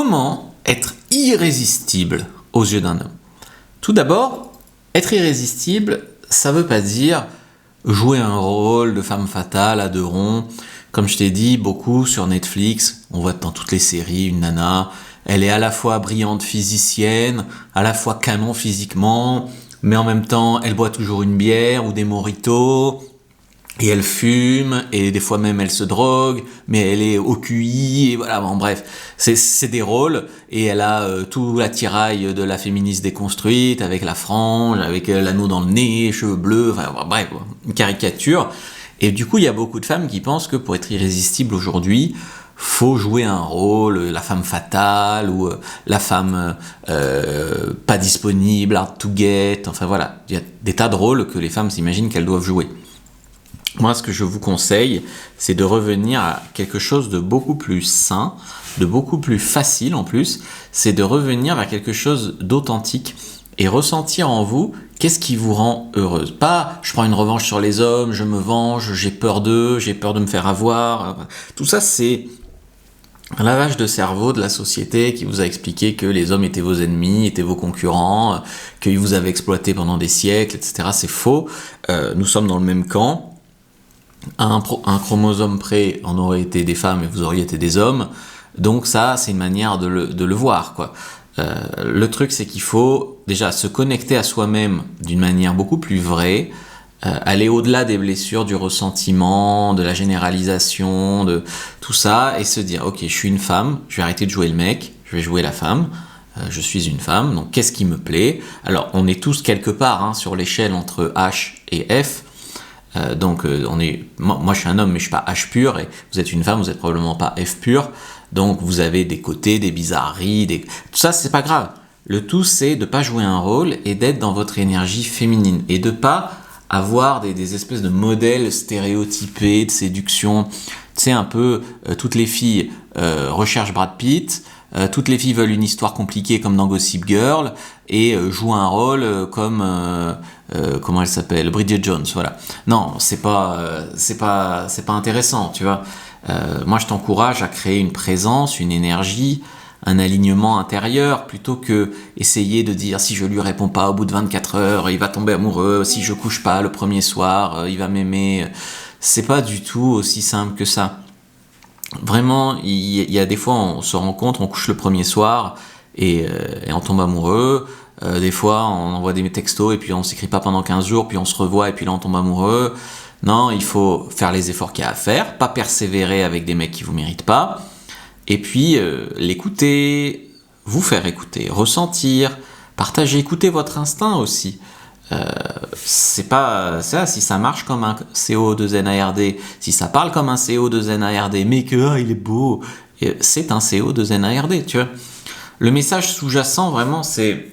Comment être irrésistible aux yeux d'un homme? Tout d'abord, être irrésistible, ça veut pas dire jouer un rôle de femme fatale à deux ronds. Comme je t'ai dit, beaucoup sur Netflix, on voit dans toutes les séries une nana, elle est à la fois brillante physicienne, à la fois canon physiquement, mais en même temps, elle boit toujours une bière ou des mojitos, et elle fume, et des fois même elle se drogue, mais elle est au QI, et voilà, bon bref, c'est des rôles, et elle a tout l'attirail de la féministe déconstruite, avec la frange, avec l'anneau dans le nez, cheveux bleus, enfin bref, une caricature. Et du coup, il y a beaucoup de femmes qui pensent que pour être irrésistible aujourd'hui, faut jouer un rôle, la femme fatale, ou la femme pas disponible, hard to get, enfin voilà, il y a des tas de rôles que les femmes s'imaginent qu'elles doivent jouer. Moi, ce que je vous conseille, c'est de revenir à quelque chose de beaucoup plus sain, de beaucoup plus facile en plus, c'est de revenir à quelque chose d'authentique et ressentir en vous qu'est-ce qui vous rend heureuse. Pas je prends une revanche sur les hommes, je me venge, j'ai peur d'eux, j'ai peur de me faire avoir. Tout ça, c'est un lavage de cerveau de la société qui vous a expliqué que les hommes étaient vos ennemis, étaient vos concurrents, qu'ils vous avaient exploité pendant des siècles, etc. C'est faux. Nous sommes dans le même camp. Un chromosome près, on aurait été des femmes et vous auriez été des hommes. Donc ça, c'est une manière de le voir, quoi. Le truc, c'est qu'il faut déjà se connecter à soi-même d'une manière beaucoup plus vraie, aller au-delà des blessures, du ressentiment, de la généralisation, de tout ça, et se dire, ok, je suis une femme, je vais arrêter de jouer le mec, je vais jouer la femme, je suis une femme, donc qu'est-ce qui me plaît? Alors, on est tous quelque part sur l'échelle entre H et F, moi je suis un homme mais je suis pas H pur, et vous êtes une femme, vous êtes probablement pas F pur, donc vous avez des côtés, des bizarreries, tout ça c'est pas grave. Le tout c'est de pas jouer un rôle et d'être dans votre énergie féminine et de pas avoir des espèces de modèles stéréotypés de séduction. Tu sais, un peu toutes les filles recherchent Brad Pitt, toutes les filles veulent une histoire compliquée comme dans Gossip Girl et jouent un rôle comme comment elle s'appelle, Bridget Jones, voilà. Non, c'est pas intéressant, tu vois. Moi, je t'encourage à créer une présence, une énergie, un alignement intérieur, plutôt que essayer de dire si je lui réponds pas au bout de 24 heures, il va tomber amoureux, si je couche pas le premier soir, il va m'aimer. C'est pas du tout aussi simple que ça. Vraiment, il y a des fois, on se rencontre, on couche le premier soir et on tombe amoureux. Des fois, on envoie des textos et puis on s'écrit pas pendant 15 jours, puis on se revoit et puis là on tombe amoureux. Non, il faut faire les efforts qu'il y a à faire, pas persévérer avec des mecs qui vous méritent pas. Et puis, l'écouter, vous faire écouter, ressentir, partager, écouter votre instinct aussi. C'est pas ça, si ça marche comme un CO2NARD, si ça parle comme un CO2NARD, mais que il est beau, c'est un CO2NARD, tu vois. Le message sous-jacent vraiment, c'est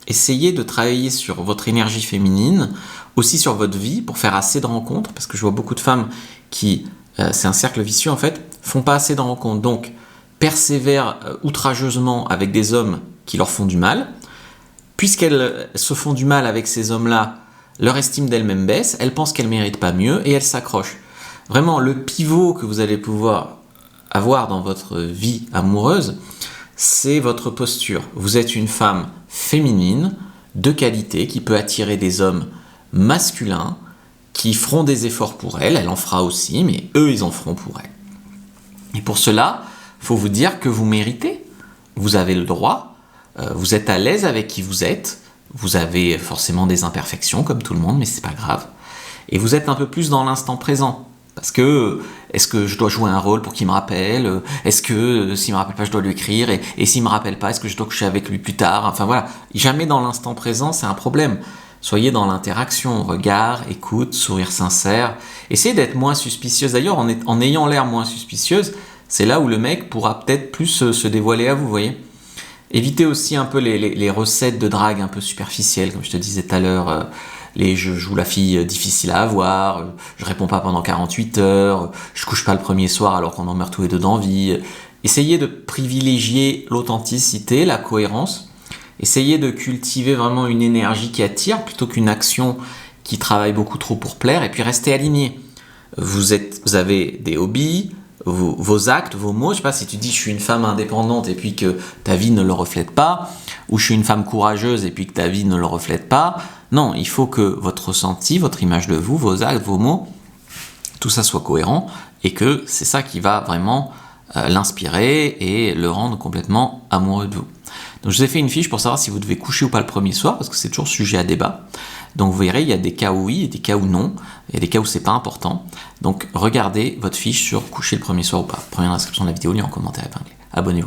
essayer de travailler sur votre énergie féminine, aussi sur votre vie pour faire assez de rencontres, parce que je vois beaucoup de femmes qui, c'est un cercle vicieux en fait, font pas assez de rencontres, donc persévèrent outrageusement avec des hommes qui leur font du mal. Puisqu'elles se font du mal avec ces hommes-là, leur estime d'elles-mêmes baisse, elles pensent qu'elles ne méritent pas mieux et elles s'accrochent. Vraiment, le pivot que vous allez pouvoir avoir dans votre vie amoureuse, c'est votre posture. Vous êtes une femme féminine, de qualité, qui peut attirer des hommes masculins, qui feront des efforts pour elle en fera aussi, mais eux, ils en feront pour elle. Et pour cela, il faut vous dire que vous méritez, vous avez le droit, vous êtes à l'aise avec qui vous êtes, vous avez forcément des imperfections comme tout le monde, mais c'est pas grave. Et vous êtes un peu plus dans l'instant présent. Parce que, est-ce que je dois jouer un rôle pour qu'il me rappelle? Est-ce que, s'il me rappelle pas, je dois lui écrire? Et s'il me rappelle pas, est-ce que je dois coucher avec lui plus tard? Enfin voilà, jamais dans l'instant présent, c'est un problème. Soyez dans l'interaction, regard, écoute, sourire sincère. Essayez d'être moins suspicieuse. D'ailleurs, en ayant l'air moins suspicieuse, c'est là où le mec pourra peut-être plus se dévoiler à vous, vous voyez. Évitez aussi un peu les recettes de drague un peu superficielles, comme je te disais tout à l'heure, je joue la fille difficile à avoir, je réponds pas pendant 48 heures, je couche pas le premier soir alors qu'on en meurt tous les deux d'envie. Essayez de privilégier l'authenticité, la cohérence, essayez de cultiver vraiment une énergie qui attire plutôt qu'une action qui travaille beaucoup trop pour plaire, et puis restez aligné. Vous avez des hobbies, vos actes, vos mots. Je sais pas si tu dis je suis une femme indépendante et puis que ta vie ne le reflète pas, ou je suis une femme courageuse et puis que ta vie ne le reflète pas. Non, il faut que votre ressenti, votre image de vous, vos actes, vos mots, tout ça soit cohérent et que c'est ça qui va vraiment l'inspirer et le rendre complètement amoureux de vous. Donc je vous ai fait une fiche pour savoir si vous devez coucher ou pas le premier soir, parce que c'est toujours sujet à débat. Donc vous verrez, il y a des cas où oui et des cas où non, il y a des cas où c'est pas important. Donc regardez votre fiche sur coucher le premier soir ou pas. Première description de la vidéo, lien en commentaire épinglé. Abonnez-vous.